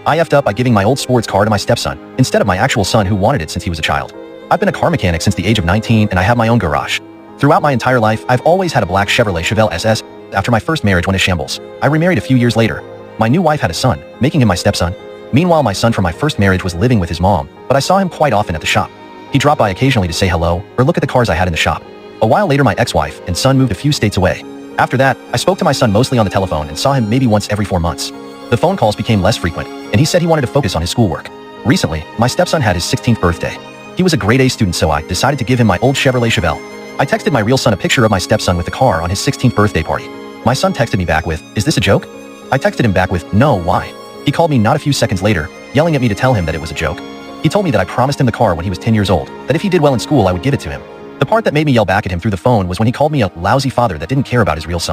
I effed up by giving my old sports car to my stepson, instead of my actual son who wanted it since he was a child. I've been a car mechanic since the age of 19 and I have my own garage. Throughout my entire life, I've always had a black Chevrolet Chevelle SS. After my first marriage went to shambles, I remarried a few years later. My new wife had a son, making him my stepson. Meanwhile, my son from my first marriage was living with his mom, but I saw him quite often at the shop. He dropped by occasionally to say hello or look at the cars I had in the shop. A while later, my ex-wife and son moved a few states away. After that, I spoke to my son mostly on the telephone and saw him maybe once every 4 months. The phone calls became less frequent, and he said he wanted to focus on his schoolwork. Recently, my stepson had his 16th birthday. He was a grade A student, so I decided to give him my old Chevrolet Chevelle. I texted my real son a picture of my stepson with the car on his 16th birthday party. My son texted me back with, "Is this a joke?" I texted him back with, "No, why?" He called me not a few seconds later, yelling at me to tell him that it was a joke. He told me that I promised him the car when he was 10 years old, that if he did well in school I would give it to him. The part that made me yell back at him through the phone was when he called me a lousy father that didn't care about his real son.